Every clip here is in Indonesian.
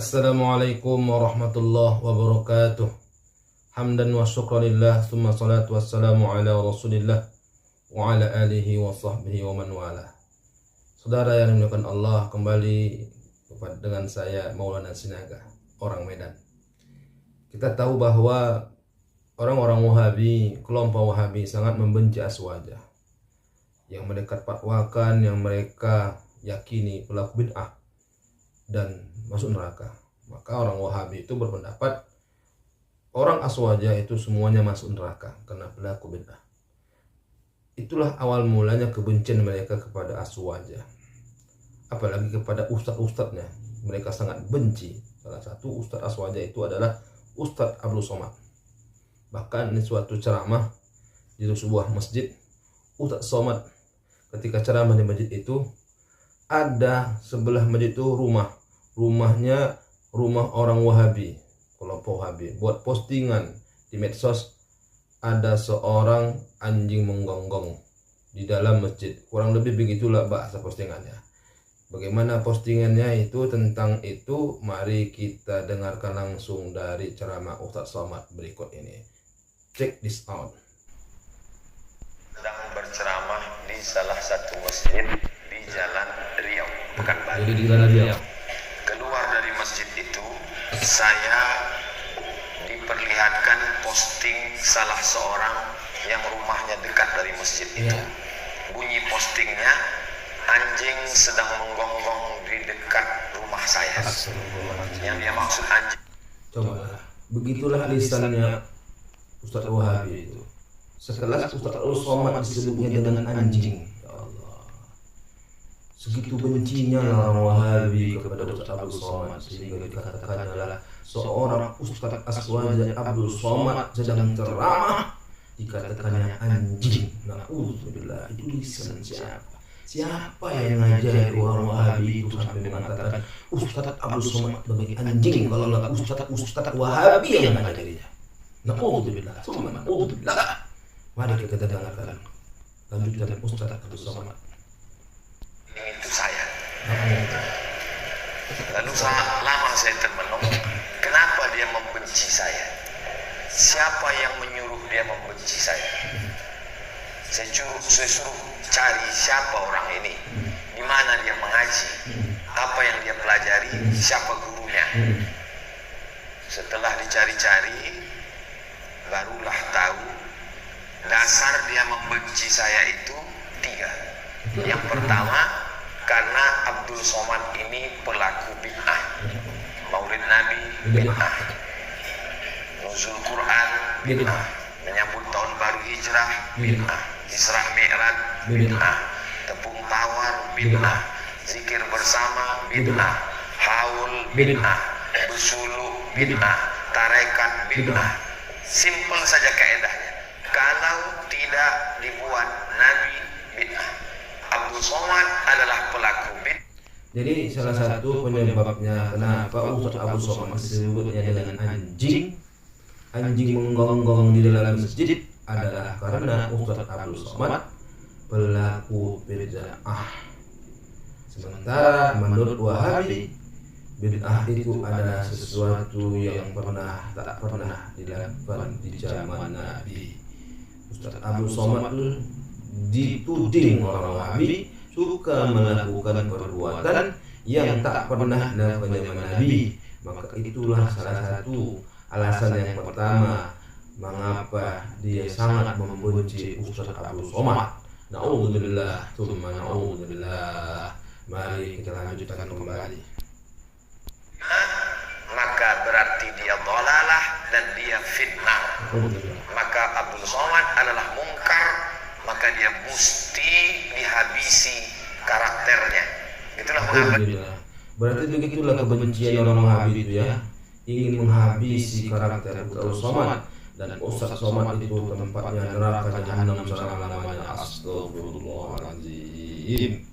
Assalamualaikum warahmatullahi wabarakatuh. Hamdan wa syukranillah, summa salatu wassalamu ala rasulillah wa ala alihi wa sahbihi wa man wala. Saudara yang dimuliakan Allah, kembali dengan saya Maulana Sinaga, orang Medan. Kita tahu bahwa orang-orang Wahabi, kelompok Wahabi sangat membenci aswaja. Yang mereka fatwakan, yang mereka yakini pelaku bid'ah dan masuk neraka. Maka orang Wahabi itu berpendapat orang aswaja itu semuanya masuk neraka karena pelaku bid'ah. Itulah awal mulanya kebencian mereka kepada aswaja, apalagi kepada ustadz-ustadznya. Mereka sangat benci. Salah satu ustadz aswaja itu adalah Ustadz Abdul Somad. Bahkan di suatu ceramah di sebuah masjid, Ustadz Somad ketika ceramah di masjid itu, ada sebelah masjid itu rumahnya rumah orang Wahabi, kelompok Wahabi, buat postingan di medsos, ada seorang anjing menggonggong di dalam masjid. Kurang lebih begitulah bahasa postingannya. Bagaimana postingannya itu tentang itu, mari kita dengarkan langsung dari ceramah Ustadz Somad berikut ini. Check this out. Sedang berceramah di salah satu masjid di Jalan Riau, Pekanbaru. Jadi di Jalan Riau. Keluar dari masjid itu, saya diperlihatkan posting salah seorang yang rumahnya dekat dari masjid itu. Bunyi postingnya, anjing sedang menggonggong di dekat rumah saya. Yang dia maksud anjing. Coba, begitulah lisannya Ustadz Wahabi itu. Sekelas Ustadz Abdul Somad disebutnya dengan anjing. Ya Allah, segitu bencinya orang Wahabi kepada Ustadz Abdul Somad, sehingga dikatakan adalah seorang Ustadz aswaja Abdul Somad sedang ceramah dikatakannya anjing. Na'udzubillah, itu lisan siapa? Siapa yang ngajari orang Wahabi itu sampai mengatakan Ustadz Abdul Somad sebagai anjing, kalau nggak Ustadz Wahabi yang ngajarinya? Na'udzubillah, summa na'udzubillah. Mari kita dengarkan lanjutan Ustadz Abdul Somad. Itu saya. Lalu sangat lama saya termenung, kenapa dia membenci saya? Siapa yang menyuruh dia membenci saya? Saya suruh cari siapa orang ini, di mana dia mengaji, apa yang dia pelajari, siapa gurunya. Setelah dicari-cari, barulah tahu dasar dia membenci saya itu 3. Yang pertama, karena Abdul Somad ini pelaku bid'ah. Maulid Nabi bid'ah, nuzul Quran bid'ah, menyambut tahun baru hijrah bid'ah, Isra Mi'raj bid'ah, tepung tawar bid'ah, zikir bersama bid'ah, haul bid'ah, bersuluk bid'ah, tarekat bid'ah. Simpel saja kaedahnya. Kalau tidak dibuat Nabi bid'ah. Abdul Somad adalah pelaku bid'ah. Jadi salah satu penyebabnya kenapa Ustadz Abdul Somad disebutnya dengan anjing menggonggong di dalam masjid adalah karena Ustadz Abdul Somad pelaku bid'ah. Sementara menurut Wahabi, bid'ah itu adalah sesuatu yang tak pernah dilakukan di zaman Nabi. Ustadz Abdul Somad dituding orang Wahabi suka melakukan perbuatan yang tak pernah dilakukan zaman Nabi. Maka itulah salah satu alasan yang pertama mengapa dia sangat membenci Ustadz Abdul Somad. Na'udzubillah, tsumma na'udzubillah. Mari kita lanjutkan kembali. Maka berarti dia dhalalah dan dia fitnah. Maka Abdul Somad adalah mungkar, maka dia mesti dihabisi karakternya. Itulah Alhamdulillah. Berarti begitulah kebencian orang Wahabi itu ya, ingin menghabisi karakter Abdul Somad, dan Ustadz Somad itu tempatnya neraka jahanam selama-lamanya. Astagfirullahaladzim.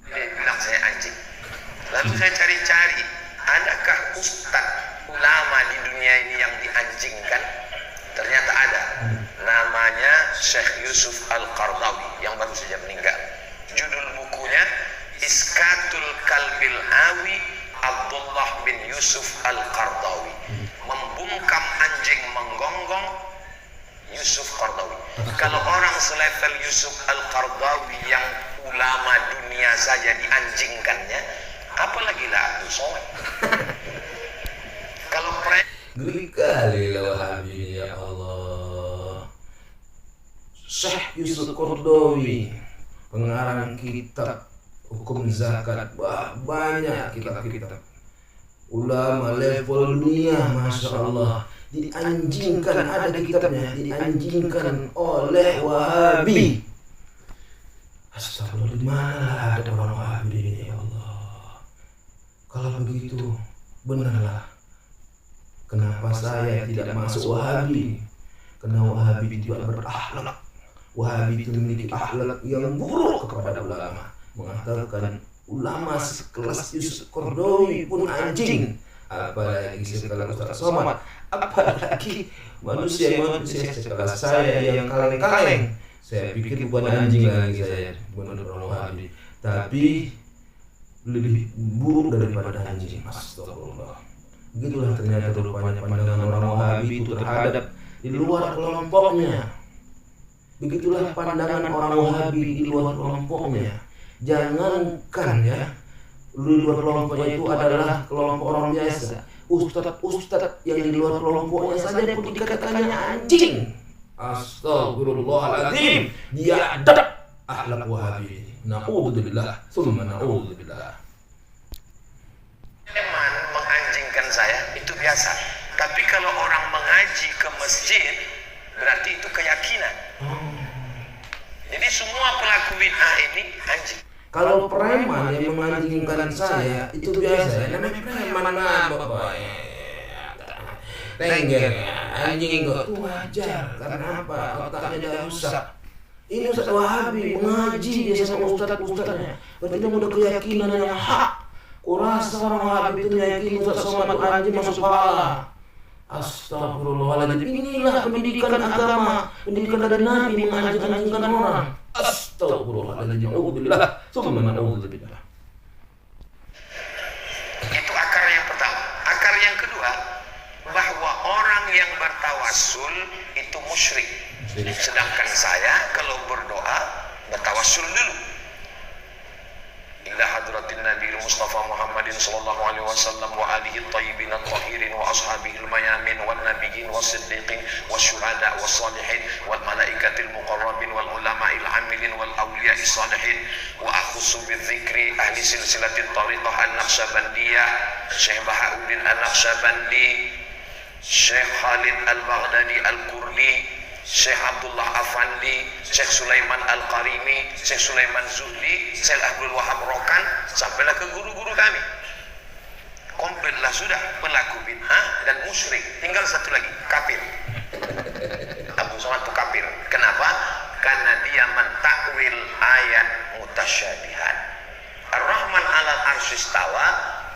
Dia bilang saya anjing. Lalu saya cari-cari, adakah ustadz ulama di dunia ini yang dianjingkan? Ternyata ada. Namanya Syekh Yusuf Al-Qardawi yang baru saja meninggal. Judul bukunya Iskatul Kalbil Awi Abdullah Yusuf Al-Qaradawi. Membungkam anjing menggonggong Yusuf Qaradawi. Kalau orang selevel Yusuf Al-Qaradawi yang ulama dunia saja dianjingkannya, apalagi lah Abdul Somad. Kalau Geli kali lah Wahabi, ya Allah. Syekh Yusuf Qaradawi, pengarang kitab hukum zakat, banyak kitab-kitab. Ulama level dunia, Masya Allah, dianjingkan, ada kitabnya, dianjingkan oleh Wahabi. Astagfirullah, di mana ada orang Wahabi ini, ya Allah. Kalau begitu, benarlah kenapa saya tidak masuk Wahabi? Karena Wahabi tidak berakhlak. Wahabi itu memiliki akhlak yang buruk kepada ulama. Mengatakan ulama sekelas Yusuf Qaradawi pun anjing, apalagi sekelas Ustaz Somad, apalagi manusia sekelas saya yang kaleng-kaleng. Saya pikir bukan anjing lagi saya, bukan orang Wahabi, tapi lebih buruk daripada anjing. Astagfirullah. Begitulah ternyata rupanya pandangan orang Wahabi itu terhadap di luar kelompoknya. Begitulah pandangan orang Wahabi di luar kelompoknya. Jangankan ya, di luar kelompoknya itu adalah kelompok orang biasa. Ustadz yang di luar kelompoknya saja pun dikatakannya anjing. Astagfirullahaladzim. Dia ada akhlak Wahabi. Na'udzubillah, summa na'udzubillah. Teman menganjingkan saya itu biasa. Tapi kalau orang mengaji ke masjid, berarti itu keyakinan. Jadi semua pelaku bid'ah ini anjing. Kalau preman yang menganjingkan saya itu biasa. Namanya preman Bapak. Lengger, anjing itu wajar. Karena apa? Otaknya dah rusak. Ini Ustaz Wahabi mengaji dia sama ustadz-ustadznya. Berarti dia udah keyakinan yang hak. Kurasa orang Wahabi itu meyakini Ustaz Somad itu anjing masuk kepala. Astagfirullahaladzim. Inilah pendidikan agama, pendidikan dari Nabi menganjing-anjingkan orang. Astagfirullahaladzim. Na'udzubillah, summa na'udzubillah. Itu akar yang pertama. Akar yang kedua, bahwa orang yang bertawassul itu musyrik. Sedangkan saya kalau berdoa bertawassul dulu. Ila hadratin Nabi Mustafa Muhammadin sallallahu alaihi wasallam wa alihi thayyibin at-tahirin wa ashabihil mayamin wan nabiyyin was-siddiqin wasyuhada was-salihin wal malaikatil muqarrabin wal ulama'il amilin wal awliya'is salihin wa akhussu bidzikri ahli silsilatit tariqah an-naqsabandiyah Syekh Bahauddin an-Naqsabandi, Syekh Khalid al-Baghdadi al-Kurdi, Syekh Abdullah Afandi, Syekh Sulaiman Al-Qarimi, Syekh Sulaiman Zuhli, Syekh Abdul Wahab Rokan, sampailah ke guru-guru kami. Kompletlah sudah pelaku bid'ah dan musyrik. Tinggal satu lagi, kafir. Abdul Somad itu kafir. Kenapa? Karena dia mentakwil ayat mutasyabihat. Ar-Rahman 'alal arsy istawa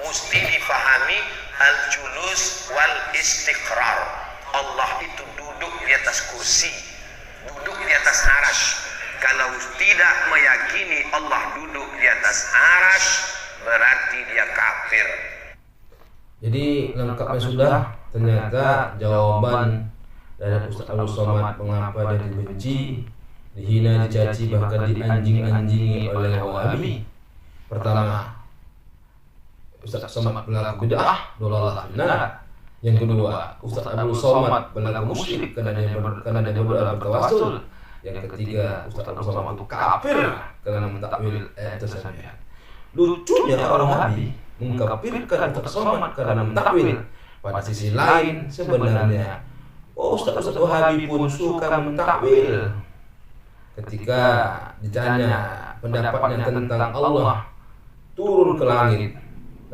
mesti difahami al-julus wal istiqrar. Allah itu duduk di atas kursi, duduk di atas arasy. Kalau tidak meyakini Allah duduk di atas arasy, berarti dia kafir. Jadi lengkapnya sudah. Ternyata jawaban dari Ustaz Abdul Somad mengapa dia dibenci, dihina, dicaci, bahkan dianjing-anjingi oleh Wahabi. Pertama, Ustaz Somad pelaku bid'ah, dolalah benar. Yang kedua, Ustaz Abdul Somad pelaku musyrik karena dia berdoa bertawassul. Yang ketiga, Ustaz Abdul Somad itu kafir karena mentakwil ayat tasyabihat. Lucunya orang Wahabi mengkafirkan Ustaz Somad karena mentakwil. Pada sisi lain sebenarnya Ustaz Wahabi pun suka mentakwil. Ketika ditanya pendapatnya tentang Allah turun ke langit,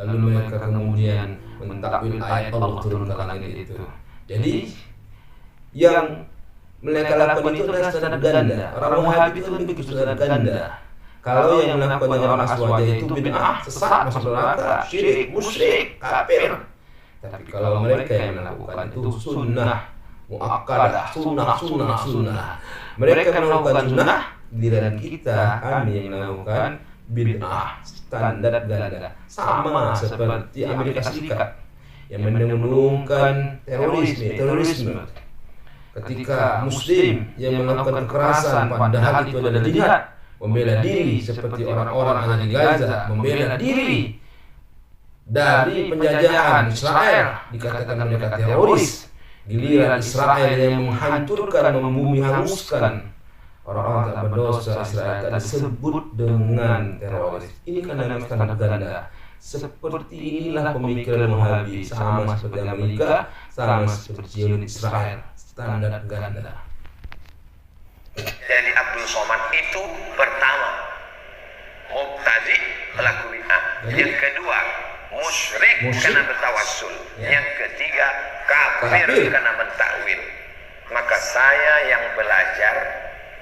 lalu mereka kemudian mentakwil ayat Allah turun ke langit itu. Jadi yang mereka lakukan itu adalah standar ganda. Orang Wahabi itu lebih ke standar ganda. Kalau yang melakukannya orang Aswaja itu bid'ah, sesat, masuk neraka, syirik, musyrik, kafir. Tapi kalau mereka yang melakukan itu sunnah muakkadah, sunnah. Mereka melakukan sunnah, giliran kita kami yang melakukan bid'ah standar ganda. Sama seperti Amerika Serikat. yang mendengungkan terorisme. Ketika Muslim yang melakukan kekerasan padahal itu adalah jihad, membela diri seperti orang-orang yang ada di Gaza membela diri dari penjajahan Israel, dikatakan mereka teroris. Giliran Israel yang menghancurkan, membumi hanguskan orang-orang tak berdosa, Israel tak disebut dengan teroris. Ini kan namanya standar ganda. Seperti inilah pemikiran Wahabi, sama seperti Amerika, sama seperti Zionis Israel, standar ganda. Jadi Abdul Somad itu pertama mubtadi, pelaku bid'ah. Yang kedua musyrik karena bertawassul. Yang ketiga kafir karena mentakwil. Maka saya yang belajar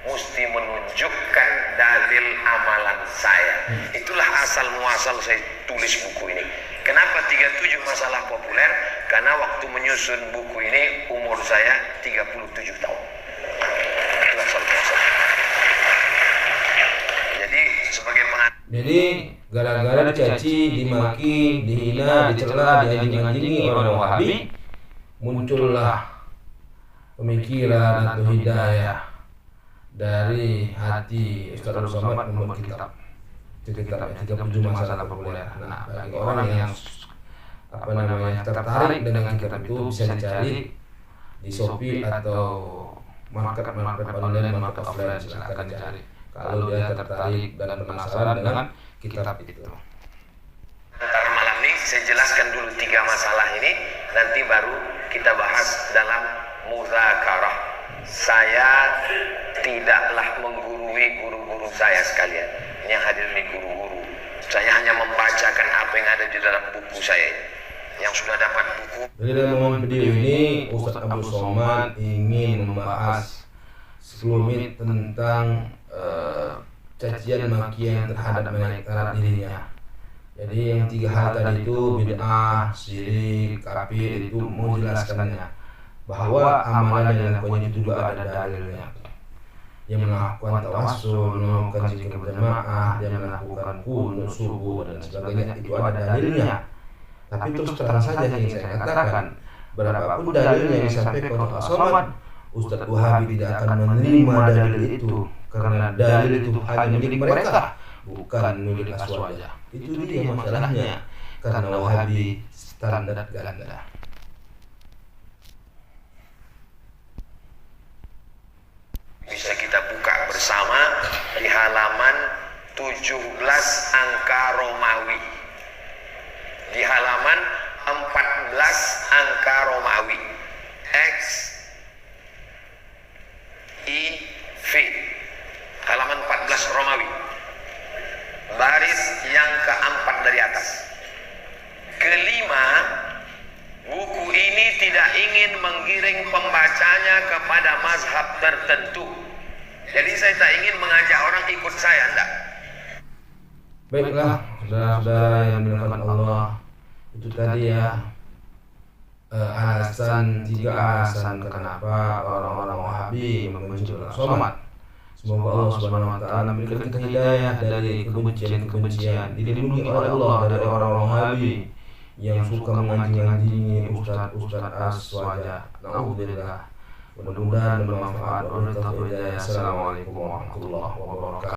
mesti menunjukkan dalil amalan saya. Itulah asal muasal saya tulis buku ini. Kenapa 37 masalah populer? Karena waktu menyusun buku ini umur saya 37 tahun. Itulah asal muasal. Jadi sebagai Jadi gara-gara dicaci, dimaki, dihina, dicela, dianjing-anjingi orang Wahabi, muncullah pemikiran atau hidayah dari hati Ustaz Abdul Somad membuat kitab 37 masalah populer. Nah, bagi orang yang tertarik dengan kitab itu bisa dicari di Shopee atau market online, market offline, silakan dicari kalau dia tertarik dan penasaran dengan kitab itu. Ntar malam ini saya jelaskan dulu 3 masalah ini, nanti baru kita bahas dalam muzakarah. Saya tidaklah menggurui guru-guru saya sekalian. Yang hadir ini guru-guru. Saya hanya membacakan apa yang ada di dalam buku saya ini. Yang sudah dapat buku. Jadi dalam video ini Ustaz Abdul Somad ingin membahas sekelumit tentang cacian makian terhadap dirinya. Jadi yang 3 hal tadi itu bid'ah, syirik, kafir, itu mau jelaskannya bahwa amalan yang dilakukannya itu juga ada dalilnya. Yang melakukan tawassul, melakukan zikir berjamaah, yang melakukan qunut subuh dan sebagainya, itu ada dalilnya. Tapi terus terang saja yang saya katakan, berapapun dalilnya yang disampaikan oleh Ustaz Somad, Ustaz Wahabi tidak akan menerima dalil itu, karena dalil itu hanya milik mereka, bukan milik Aswaja. Itu dia masalahnya, karena Wahabi standar ganda. Bisa kita buka bersama di halaman 17 angka Romawi. Di halaman 14 angka Romawi. X I V. Halaman 14 Romawi. Baris yang keempat dari atas. Kelima, buku ini tidak ingin menggiring pembacanya kepada mazhab tertentu. Jadi saya tak ingin mengajak orang ikut saya, enggak. Baiklah, saudara-saudara yang dimuliakan Allah, itu tadi ya alasan 3 alasan kenapa orang-orang Wahabi membenci Ustaz Somad. Semoga Allah Subhanahu wa taala memberikan kita hidayah dari kebencian-kebencian, dilindungi oleh Allah dari orang-orang Wahabi yang suka menganjing-anjingi Ustaz Aswaja. Nauzubillah. Mudah-mudahan bermanfaat. Assalamualaikum warahmatullahi wabarakatuh.